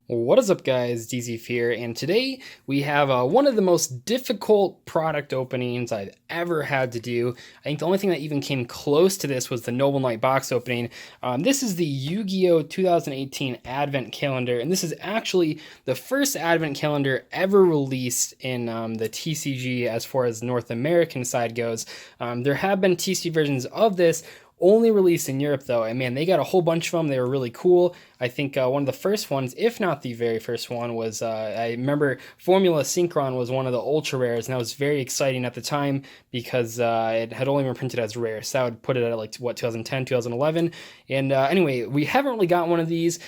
What is up, guys? Dzeeff here, and today we have one of the most difficult product openings I've ever had to do. I think the only thing that even came close to this was the Noble Knight box opening. This is the Yu-Gi-Oh! 2018 Advent Calendar, and this is actually the first Advent Calendar ever released in the TCG as far as North American side goes. There have been TCG versions of this, only released in Europe though, and man, they got a whole bunch of them. They were really cool. I think one of the first ones, if not the very first one, was I remember Formula Synchron was one of the ultra rares, and that was very exciting at the time because it had only been printed as rare. So that would put it at like what, 2010, 2011. And anyway, we haven't really got one of these.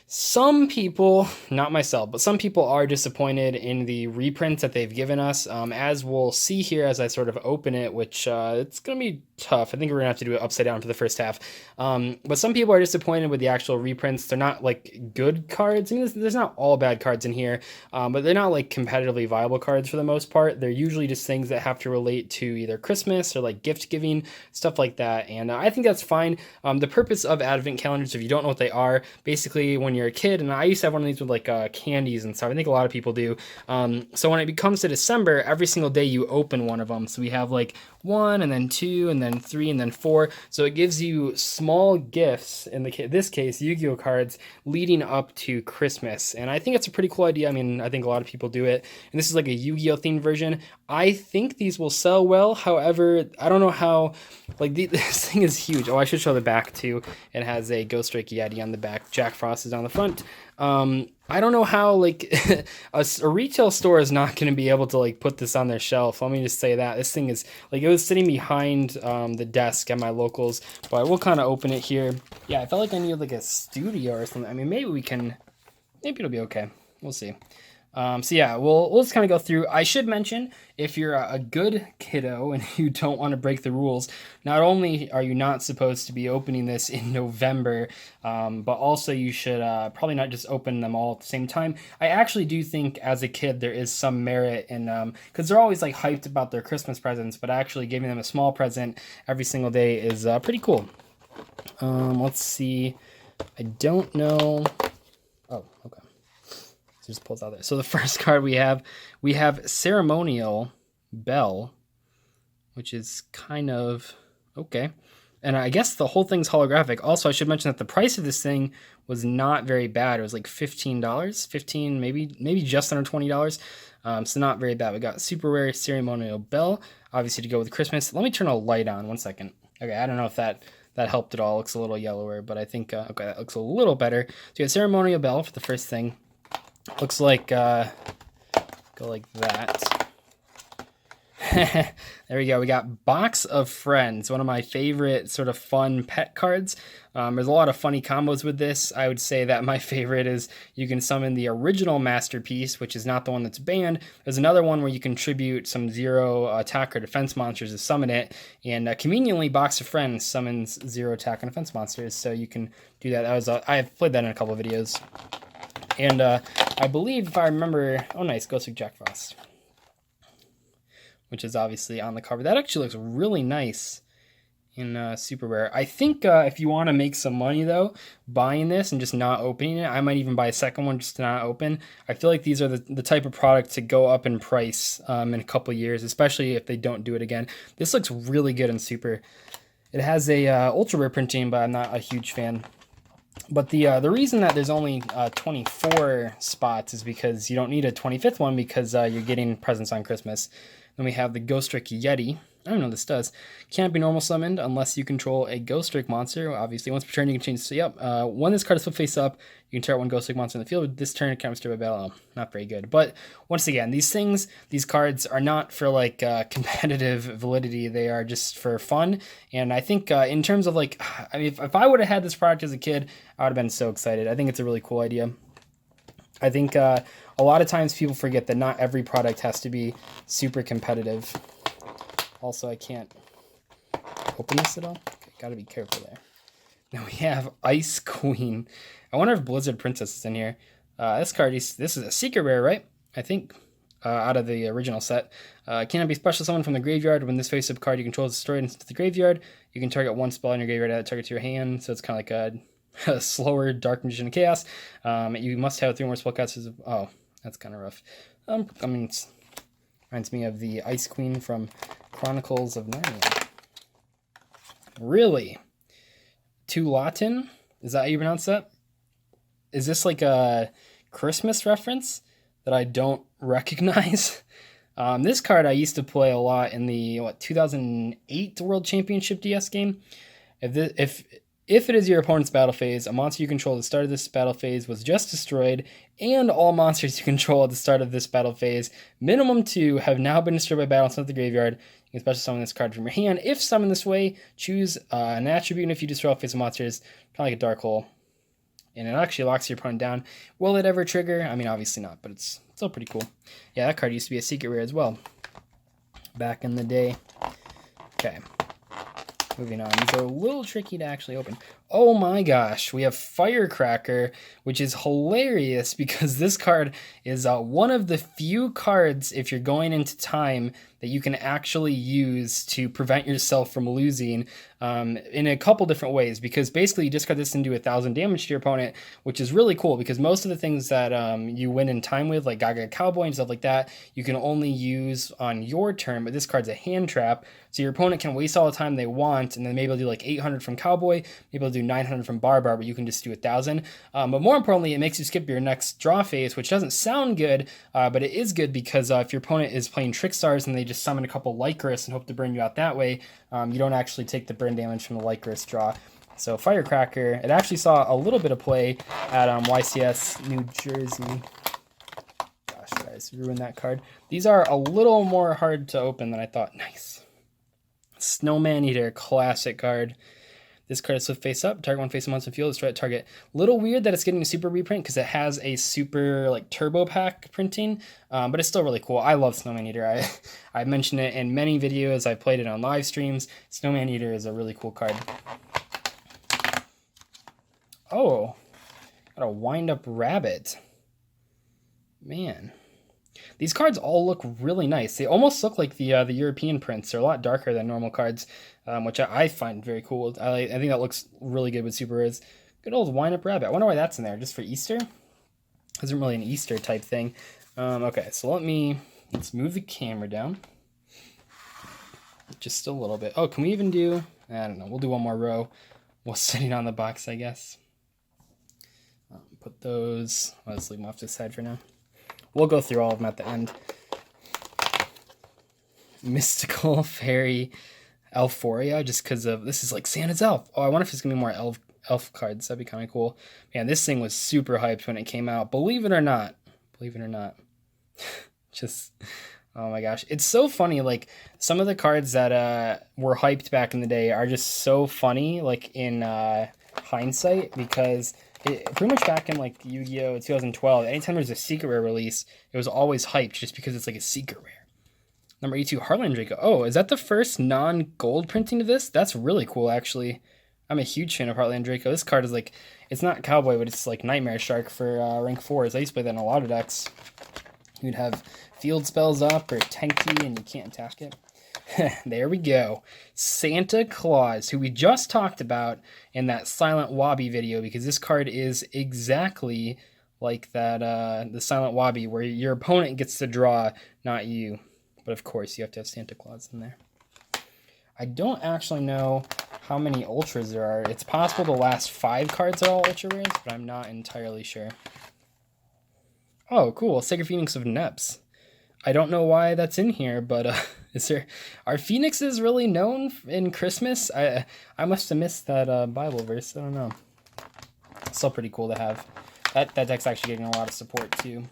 Some people, not myself, but some people are disappointed in the reprints that they've given us, as we'll see here as I sort of open it, which it's going to be tough. I think we're going to have to do it upside down for the first half. But some people are disappointed with the actual reprints. They're not like good cards. I mean, there's not all bad cards in here, but they're not like competitively viable cards for the most part. They're usually just things that have to relate to either Christmas or like gift giving, stuff like that. And I think that's fine. The purpose of Advent calendars, if you don't know what they are, basically when you're a kid, and I used to have one of these with like candies and stuff. I think a lot of people do. So when it comes to December, every single day you open one of them. So we have like 1 and then 2 and then 3 and then 4. So it gives you small gifts, in this case Yu-Gi-Oh cards, leading up to Christmas. And I think it's a pretty cool idea. I mean, I think a lot of people do it. And this is like a Yu-Gi-Oh themed version. I think these will sell well. However, I don't know how, like this thing is huge. Oh, I should show the back too. It has a Ghost Strike Yeti on the back. Jack Frost is on the front. I don't know how like a retail store is not going to be able to like put this on their shelf. Let me just say that this thing is like, it was sitting behind the desk at my locals, but we'll kind of open it here. Yeah, I felt like I needed like a studio or something. I mean, maybe it'll be okay. We'll see. So yeah, we'll just kind of go through. I should mention, if you're a good kiddo and you don't want to break the rules, not only are you not supposed to be opening this in November, but also you should probably not just open them all at the same time. I actually do think as a kid there is some merit in, because they're always like hyped about their Christmas presents, but actually giving them a small present every single day is pretty cool. Let's see. I don't know. Oh, okay. So just pulls out there. So the first card we have Ceremonial Bell, which is kind of okay. And I guess the whole thing's holographic. Also, I should mention that the price of this thing was not very bad. It was like $15, 15, maybe just under $20. So not very bad. We got super rare Ceremonial Bell, obviously to go with Christmas. Let me turn a light on 1 second. Okay, I don't know if that helped at all. It looks a little yellower, but I think okay, that looks a little better. So you got Ceremonial Bell for the first thing. Looks like, go like that. There we go. We got Box of Friends, one of my favorite sort of fun pet cards. There's a lot of funny combos with this. I would say that my favorite is you can summon the original Masterpiece, which is not the one that's banned. There's another one where you contribute some 0 attack or defense monsters to summon it. And conveniently, Box of Friends summons 0 attack and defense monsters. So you can do that. I've played that in a couple of videos. And I believe, if I remember, oh nice, Ghost of Jack Frost, which is obviously on the cover. That actually looks really nice in super rare. I think if you want to make some money though, buying this and just not opening it, I might even buy a second one just to not open. I feel like these are the type of product to go up in price in a couple years, especially if they don't do it again. This looks really good in super. It has a ultra rare printing, but I'm not a huge fan. But the reason that there's only 24 spots is because you don't need a 25th one because you're getting presents on Christmas. Then we have the Ghost Trick Yeti. I don't know what this does. Can't be normal summoned unless you control a Ghost Trick monster. Obviously, once per turn you can change. So yep, when this card is flip face up, you can target one Ghost Trick monster in the field. This turn it comes to a battle. Not very good. But once again, these cards are not for like competitive validity. They are just for fun. And I think in terms of like, I mean, if I would have had this product as a kid, I would have been so excited. I think it's a really cool idea. I think a lot of times people forget that not every product has to be super competitive. Also, I can't open this at all. Okay, gotta be careful there. Now we have Ice Queen. I wonder if Blizzard Princess is in here. This card, this is a secret rare, right? I think, out of the original set. Cannot be special summoned from the graveyard. When this face-up card you control is destroyed into the graveyard, you can target one spell in your graveyard, add a target to your hand. So it's kind of like a Slower Dark Magician of Chaos. You must have 3 more spellcasters. Oh, that's kind of rough. I mean, it reminds me of the Ice Queen from Chronicles of Narnia. Really? 2 Latin? Is that how you pronounce that? Is this like a Christmas reference that I don't recognize? This card I used to play a lot in the 2008 World Championship DS game. If it is your opponent's battle phase, a monster you control at the start of this battle phase was just destroyed, and all monsters you control at the start of this battle phase, minimum 2, have now been destroyed by battle inside the graveyard. You can special summon this card from your hand. If summoned this way, choose an attribute, and if you destroy all face of monsters, kind of like a dark hole. And it actually locks your opponent down. Will it ever trigger? I mean, obviously not, but it's still pretty cool. Yeah, that card used to be a secret rare as well, back in the day. Okay. Moving on, these are a little tricky to actually open. Oh my gosh, we have Firecracker, which is hilarious because this card is one of the few cards, if you're going into time, that you can actually use to prevent yourself from losing in a couple different ways. Because basically you discard this and do 1,000 damage to your opponent, which is really cool because most of the things that you win in time with, like Gaga Cowboy and stuff like that, you can only use on your turn, but this card's a hand trap. So your opponent can waste all the time they want, and then maybe they'll do like 800 from Cowboy, maybe they'll do 900 from Barbar, but you can just do 1,000. But more importantly, it makes you skip your next draw phase, which doesn't sound good, but it is good because if your opponent is playing Trickstars and they just summon a couple Lycris and hope to burn you out that way, you don't actually take the burn damage from the Lycris draw. So Firecracker, it actually saw a little bit of play at YCS New Jersey. Gosh, guys, ruined that card. These are a little more hard to open than I thought. Nice. Snowman Eater, classic card. This card is Swift face up. Target one face monster field. Destroy target. Little weird that it's getting a super reprint because it has a super like turbo pack printing, but it's still really cool. I love Snowman Eater. I mentioned it in many videos. I've played it on live streams. Snowman Eater is a really cool card. Oh, got a wind up rabbit. Man. These cards all look really nice. They almost look like the European prints. They're a lot darker than normal cards, which I find very cool. I think that looks really good with super rares. Good old wind-up rabbit. I wonder why that's in there. Just for Easter? Isn't really an Easter type thing. Okay, so let's move the camera down. Just a little bit. Oh, can we even do... I don't know. We'll do one more row while sitting on the box, I guess. Put those... Let's leave them off to the side for now. We'll go through all of them at the end. Mystical Fairy Elphoria, just because of this is like Santa's elf. Oh, I wonder if there's gonna be more elf cards. That'd be kind of cool. Man, this thing was super hyped when it came out. Believe it or not. Believe it or not. Just, oh my gosh. It's so funny. Like, some of the cards that were hyped back in the day are just so funny, like in hindsight, because pretty much back in like Yu-Gi-Oh! 2012, anytime there's a secret rare release, it was always hyped just because it's like a secret rare. Number 82, Heartland Draco. Oh, is that the first non-gold printing of this? That's really cool, actually. I'm a huge fan of Heartland Draco. This card is like, it's not Cowboy, but it's like Nightmare Shark for rank 4s. I used to play that in a lot of decks. You'd have field spells up or Tenki and you can't attack it. There we go. Santa Claus, who we just talked about in that Silent Wobby video, because this card is exactly like that, the Silent Wobby, where your opponent gets to draw, not you. But of course, you have to have Santa Claus in there. I don't actually know how many Ultras there are. It's possible the last 5 cards are all Ultra Rares, but I'm not entirely sure. Oh, cool. Sacred Phoenix of Neps. I don't know why that's in here, but are phoenixes really known in Christmas? I must have missed that Bible verse. I don't know. Still pretty cool to have. That deck's actually getting a lot of support too.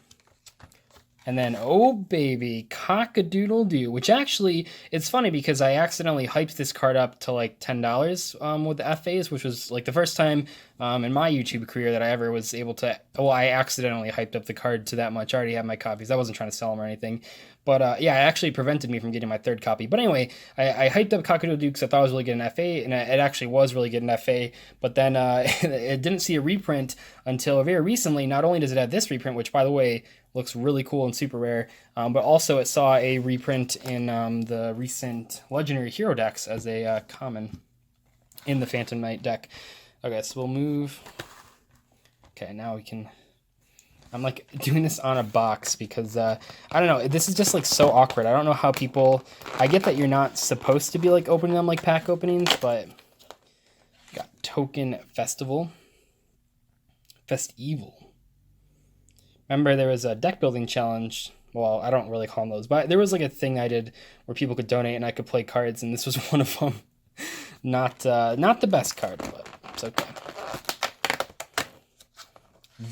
And then, oh baby, Cock-a-doodle-doo, which actually, it's funny because I accidentally hyped this card up to like $10 with the FAs, which was like the first time in my YouTube career that I ever was able to, well, I accidentally hyped up the card to that much. I already have my copies. I wasn't trying to sell them or anything. But yeah, it actually prevented me from getting my 3rd copy. But anyway, I hyped up Cock-a-doodle-doo because I thought it was really good in FA, and it actually was really good in FA. But then it didn't see a reprint until very recently. Not only does it have this reprint, which by the way, looks really cool and super rare, but also it saw a reprint in the recent Legendary Hero decks as a common in the Phantom Knight deck. Okay, so we'll move. Okay, now we can. I'm like doing this on a box because I don't know. This is just like so awkward. I don't know how people. I get that you're not supposed to be like opening them like pack openings, but got Token Festival. Festival. Remember there was a deck building challenge. Well, I don't really call them those, but there was like a thing I did where people could donate and I could play cards, and this was one of them. Not the best card, but it's okay.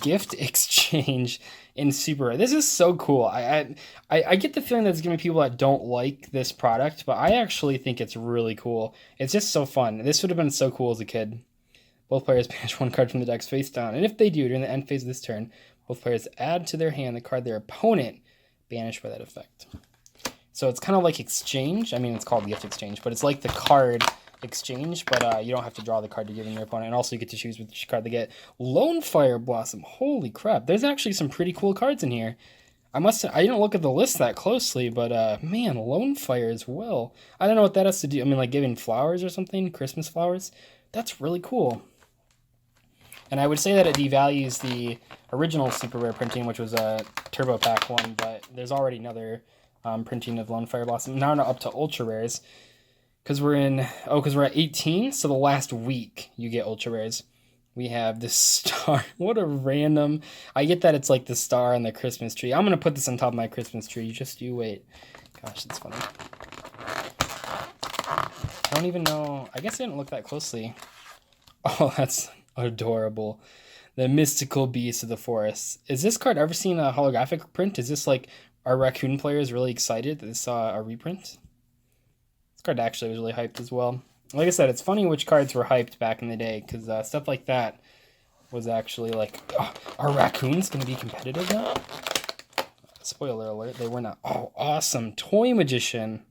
Gift exchange in Super Rare. This is so cool. I get the feeling that there's gonna be people that don't like this product, but I actually think it's really cool. It's just so fun. This would have been so cool as a kid. Both players banish one card from the deck's face down, and if they do during the end phase of this turn, both players add to their hand the card their opponent banished by that effect. So it's kind of like exchange. I mean, it's called gift exchange, but it's like the card exchange, but you don't have to draw the card to give in your opponent, and also you get to choose which card they get. Lone Fire Blossom. Holy crap! There's actually some pretty cool cards in here. I didn't look at the list that closely, but man, Lone Fire as well. I don't know what that has to do. I mean, like giving flowers or something, Christmas flowers. That's really cool. And I would say that it devalues the original Super Rare printing, which was a Turbo Pack one, but there's already another printing of Lone Fire Blossom. Now we're up to Ultra Rares, because we're at 18, so the last week you get Ultra Rares. We have this star. What a random. I get that it's like the star on the Christmas tree. I'm going to put this on top of my Christmas tree. Just you wait. Gosh, it's funny. I don't even know. I guess I didn't look that closely. Oh, that's adorable. The Mystical Beast of the Forest. Is this card ever seen a holographic print? Is this like, are Raccoon players really excited that they saw a reprint? This card actually was really hyped as well. Like I said, it's funny which cards were hyped back in the day, because stuff like that was actually like, oh, are Raccoons going to be competitive now? Spoiler alert, they were not. Oh, awesome. Toy Magician.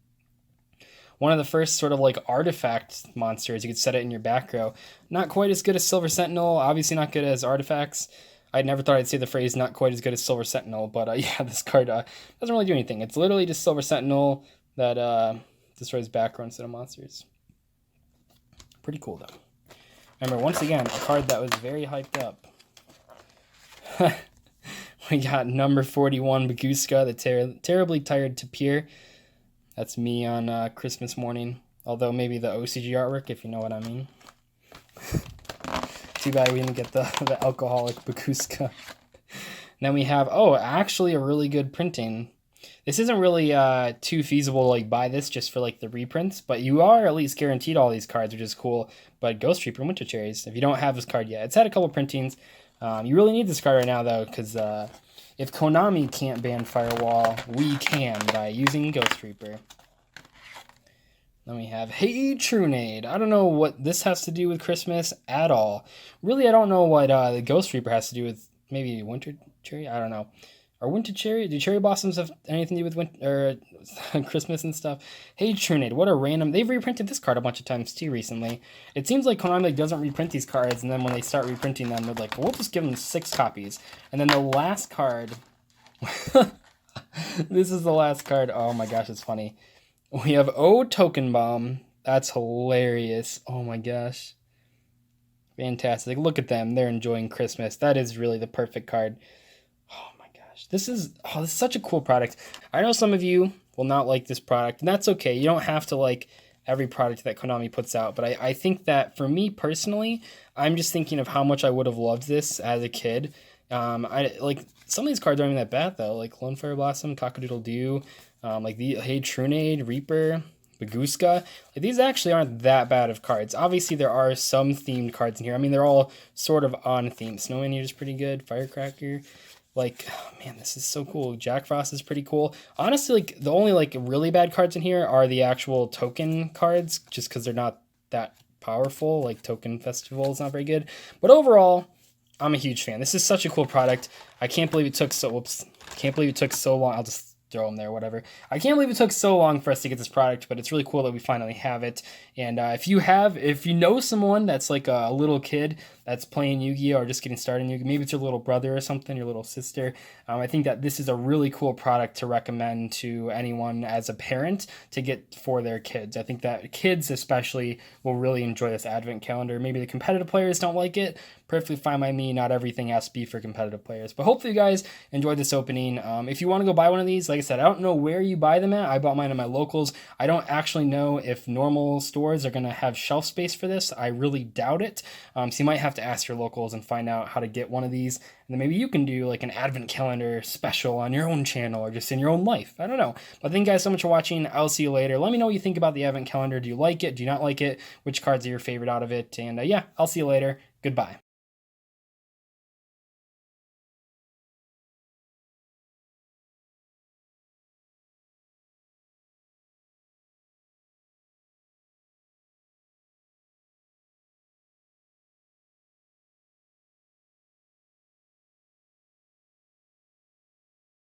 One of the first sort of like artifact monsters. You could set it in your back row. Not quite as good as Silver Sentinel. Obviously not good as artifacts. I never thought I'd say the phrase not quite as good as Silver Sentinel. But yeah, this card doesn't really do anything. It's literally just Silver Sentinel that destroys back row instead of monsters. Pretty cool though. Remember, once again, a card that was very hyped up. We got number 41, Baguska, the terribly tired Tapir. That's me on Christmas morning. Although maybe the OCG artwork, if you know what I mean. Too bad we didn't get the alcoholic Baguska. Then we have, actually a really good printing. This isn't really too feasible to like buy this just for like the reprints, but you are at least guaranteed all these cards, which is cool. But Ghost Reaper Winter Cherries, if you don't have this card yet, it's had a couple printings. You really need this card right now though, because if Konami can't ban Firewall, we can by using Ghost Reaper. Then we have Hey Trunade. I don't know what this has to do with Christmas at all. Really, I don't know what the Ghost Reaper has to do with maybe Winter Cherry. I don't know. Or Winter Cherry? Do cherry blossoms have anything to do with winter or Christmas and stuff? Hey Trunade, what a random. They've reprinted this card a bunch of times too recently. It seems like Konami doesn't reprint these cards, and then when they start reprinting them, they're like, we'll just give them 6 copies. And then the last card. This is the last card. Oh my gosh, it's funny. We have Token Bomb. That's hilarious. Oh my gosh. Fantastic. Look at them. They're enjoying Christmas. That is really the perfect card. Oh my gosh. This is such a cool product. I know some of you will not like this product, and that's okay. You don't have to like every product that Konami puts out, but I think that for me personally, I'm just thinking of how much I would have loved this as a kid. I like some of these cards aren't even that bad though, like Lone Fire Blossom, Cockadoodle Doo, like the Hey Trunade, Reaper, Baguska. Like, these actually aren't that bad of cards. Obviously, there are some themed cards in here. I mean, they're all sort of on theme. Snowman Eater's pretty good. Firecracker. Like, oh, man, this is so cool. Jack Frost is pretty cool. Honestly, like the only like really bad cards in here are the actual token cards, just because they're not that powerful. Like Token Festival is not very good. But overall, I'm a huge fan. This is such a cool product. I can't believe it took so long. I'll just throw them there, whatever. I can't believe it took so long for us to get this product, but it's really cool that we finally have it. And if you know someone that's like a little kid that's playing Yu-Gi-Oh or just getting started in Yu-Gi-Oh, maybe it's your little brother or something, your little sister, I think that this is a really cool product to recommend to anyone as a parent to get for their kids. I think that kids especially will really enjoy this advent calendar. Maybe the competitive players don't like it. Perfectly fine by me. Not everything has to be for competitive players. But hopefully you guys enjoyed this opening. If you want to go buy one of these, like I said, I don't know where you buy them at. I bought mine at my locals. I don't actually know if normal stores are going to have shelf space for this. I really doubt it. So you might have to ask your locals and find out how to get one of these. And then maybe you can do like an advent calendar special on your own channel or just in your own life. I don't know. But thank you guys so much for watching. I'll see you later. Let me know what you think about the advent calendar. Do you like it? Do you not like it? Which cards are your favorite out of it? And yeah, I'll see you later. Goodbye.